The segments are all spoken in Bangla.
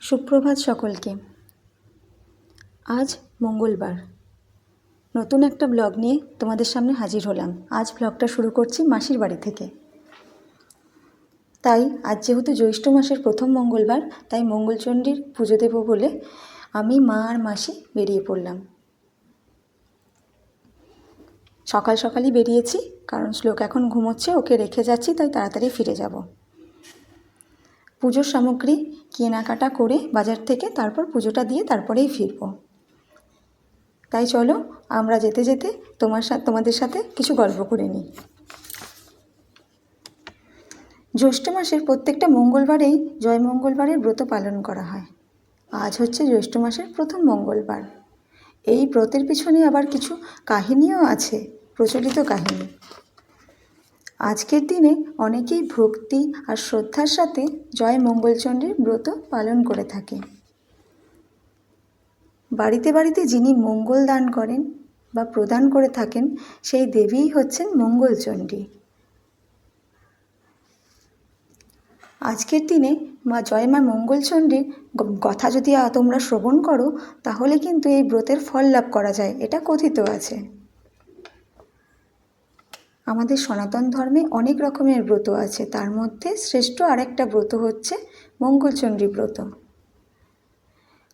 সুপ্রভাত সকলকে। আজ মঙ্গলবার নতুন একটা ব্লগ নিয়ে তোমাদের সামনে হাজির হলাম। আজ ব্লগটা শুরু করছি মাসির বাড়ি থেকে। তাই আজ যেহেতু জ্যৈষ্ঠ মাসের প্রথম মঙ্গলবার, তাই মঙ্গলচণ্ডীর পুজো দেব বলে আমি, মা আর মাসি বেরিয়ে পড়লাম। সকাল সকালই বেরিয়েছি, কারণ শ্লোক এখন ঘুমোচ্ছে, ওকে রেখে যাচ্ছি, তাই তাড়াতাড়ি ফিরে যাব। পুজোর সামগ্রী কেনাকাটা করে বাজার থেকে তারপর পুজোটা দিয়ে তারপরেই ফিরব। তাই চলো আমরা যেতে যেতে তোমাদের সাথে কিছু গল্প করে নিই। জ্যৈষ্ঠ মাসের প্রত্যেকটা মঙ্গলবারেই জয় মঙ্গলবারের ব্রত পালন করা হয়। আজ হচ্ছে জ্যৈষ্ঠ মাসের প্রথম মঙ্গলবার। এই ব্রতের পিছনে আবার কিছু কাহিনীও আছে, প্রচলিত কাহিনী। আজকের দিনে অনেকেই ভক্তি আর শ্রদ্ধার সাথে জয় মঙ্গলচণ্ডীর ব্রত পালন করে থাকে। বাড়িতে বাড়িতে যিনি মঙ্গল দান করেন বা প্রদান করে থাকেন, সেই দেবীই হচ্ছেন মঙ্গলচণ্ডী। আজকের দিনে জয় মা মঙ্গলচণ্ডীর কথা যদি তোমরা শ্রবণ করো, তাহলে কিন্তু এই ব্রতের ফল লাভ করা যায়, এটা কথিত আছে। আমাদের সনাতন ধর্মে অনেক রকমের ব্রত আছে, তার মধ্যে শ্রেষ্ঠ আরেকটা ব্রত হচ্ছে মঙ্গলচণ্ডী ব্রত।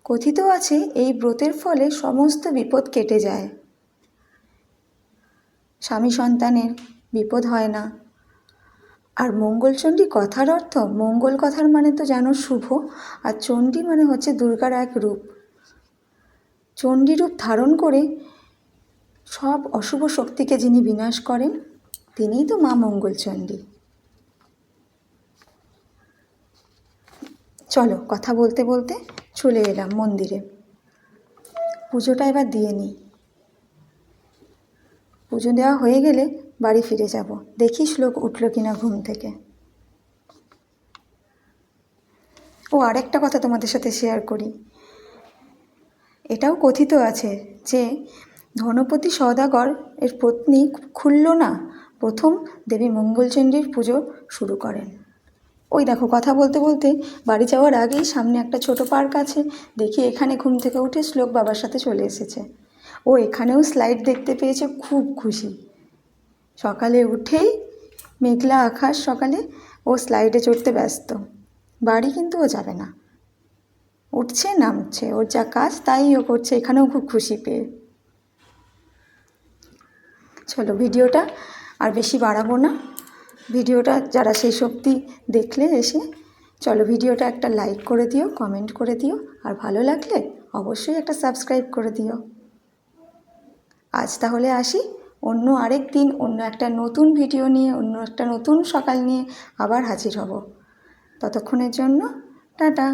কথিত আছে এই ব্রতের ফলে সমস্ত বিপদ কেটে যায়, স্বামী সন্তানের বিপদ হয় না। আর মঙ্গলচণ্ডী কথার অর্থ, মঙ্গল কথার মানে তো জানো শুভ, আর চণ্ডী মানে হচ্ছে দুর্গার এক রূপ। চণ্ডী রূপ ধারণ করে সব অশুভ শক্তিকে যিনি বিনাশ করেন, তিনিই তো মা মঙ্গলচণ্ডী। চলো কথা বলতে বলতে চলে এলাম মন্দিরে। পুজোটা এবার দিয়ে নিই। পুজো দেওয়া হয়ে গেলে বাড়ি ফিরে যাব। দেখি শ্লোক উঠল কিনা ঘুম থেকে। ও আরেকটা কথা তোমাদের সাথে শেয়ার করি। এটাও কথিত আছে যে ধনপতি সওদাগর এর পত্নী খুল্লনা প্রথম দেবী মঙ্গলচণ্ডীর পুজো শুরু করেন। ওই দেখো কথা বলতে বলতে বাড়ি যাওয়ার আগেই সামনে একটা ছোট পার্ক আছে, দেখি এখানে ঘুম থেকে উঠে শ্লোক বাবার সাথে চলে এসেছে। ও এখানেও স্লাইড দেখতে পেয়েছে, খুব খুশি। সকালে উঠেই মেঘলা আকাশ, সকালে ও স্লাইডে চড়তে ব্যস্ত। বাড়ি কিন্তু ও যাবে না, উঠছে নামছে, ওর যা কাজ তাই ও করছে, এখানেও খুব খুশি পেয়ে। চলো ভিডিওটা আর বেশি বাড়াবো না। ভিডিওটা যারা শেষ অবধি দেখলে এসে, চলো ভিডিওটা একটা লাইক করে দিও, কমেন্ট করে দিও, আর ভালো লাগলে অবশ্যই একটা সাবস্ক্রাইব করে দিও। আজ তাহলে আসি, অন্য আরেক দিন অন্য একটা নতুন ভিডিও নিয়ে, অন্য একটা নতুন সকাল নিয়ে আবার হাজির হব। ততক্ষণের জন্য টাটা।